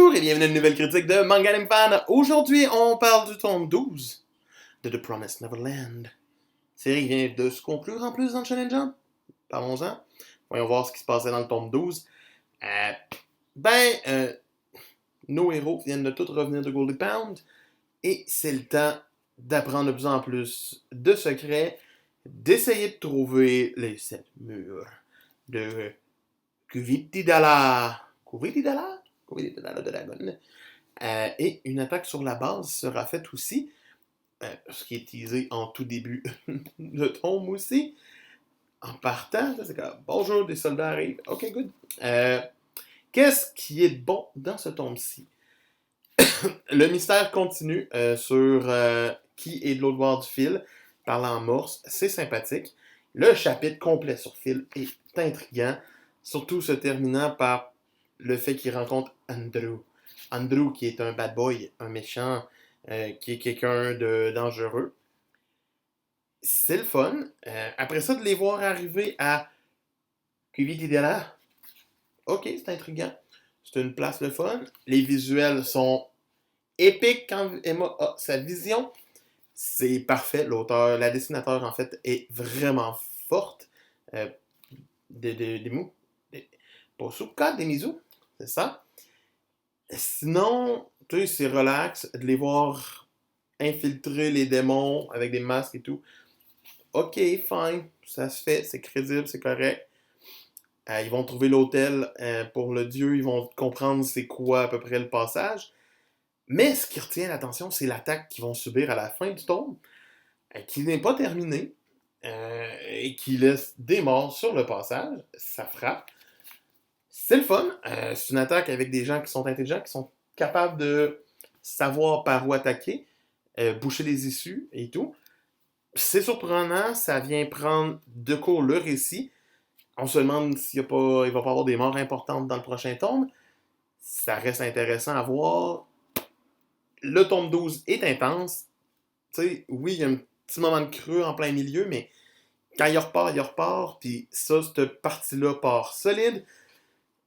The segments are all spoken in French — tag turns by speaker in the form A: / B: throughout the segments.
A: Bonjour et bienvenue à une nouvelle critique de Manga Anime Fan. Aujourd'hui, on parle du tome 12 de The Promised Neverland. Série qui vient de se conclure en plus dans le Shonen Jump. Parlons-en. Voyons voir ce qui se passait dans le tome 12. Nos héros viennent de tous revenir de Goldie Pound et c'est le temps d'apprendre de plus en plus de secrets, d'essayer de trouver les 7 murs de Kuvitidala. Kuvitidala de Dragon. Et une attaque sur la base sera faite aussi, ce qui est teasé en tout début de tome aussi. En partant, c'est comme bonjour, des soldats arrivent. Ok, good. Qu'est-ce qui est bon dans ce tome-ci? Le mystère continue sur qui est de l'autre bord du fil, parlant en morse, c'est sympathique. Le chapitre complet sur fil est intriguant, surtout se terminant par le fait qu'il rencontre Andrew. Andrew qui est un bad boy, un méchant, qui est quelqu'un de dangereux. C'est le fun. Après ça, de les voir arriver à Kuvitidala, ok, c'est intriguant. C'est une place le fun. Les visuels sont épiques quand Emma a sa vision. C'est parfait. L'auteur, la dessinateur, en fait, est vraiment forte. Des mots. Posuka, des Mizu, c'est ça. Sinon, tu sais, c'est relax de les voir infiltrer les démons avec des masques et tout. Ok, fine, ça se fait, c'est crédible, c'est correct. Ils vont trouver l'hôtel pour le dieu, ils vont comprendre c'est quoi à peu près le passage. Mais ce qui retient l'attention, c'est l'attaque qu'ils vont subir à la fin du tome, qui n'est pas terminée, et qui laisse des morts sur le passage. Ça frappe. C'est le fun. C'est une attaque avec des gens qui sont intelligents, qui sont capables de savoir par où attaquer, boucher les issues et tout. C'est surprenant, ça vient prendre de court le récit. On se demande s'il va pas avoir des morts importantes dans le prochain tome. Ça reste intéressant à voir. Le tome 12 est intense. Tu sais, oui, il y a un petit moment de creux en plein milieu, mais quand il repart. Puis ça, cette partie-là part solide.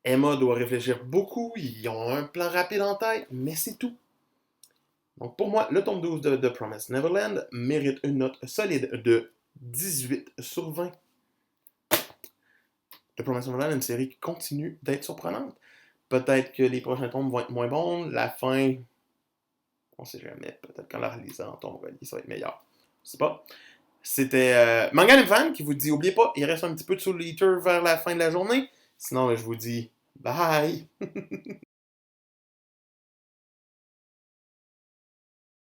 A: Emma doit réfléchir beaucoup. Ils ont un plan rapide en tête, mais c'est tout. Donc pour moi, le tome 12 de The Promised Neverland mérite une note solide de 18 sur 20. The Promised Neverland est une série qui continue d'être surprenante. Peut-être que les prochains tomes vont être moins bons. La fin, on sait jamais. Peut-être qu'en la réalisant, ton relié, ça va être meilleur. Je sais pas. C'était Manga Anime Fan qui vous dit, oubliez pas, il reste un petit peu de Soul Eater vers la fin de la journée. Sinon, je vous dis bye!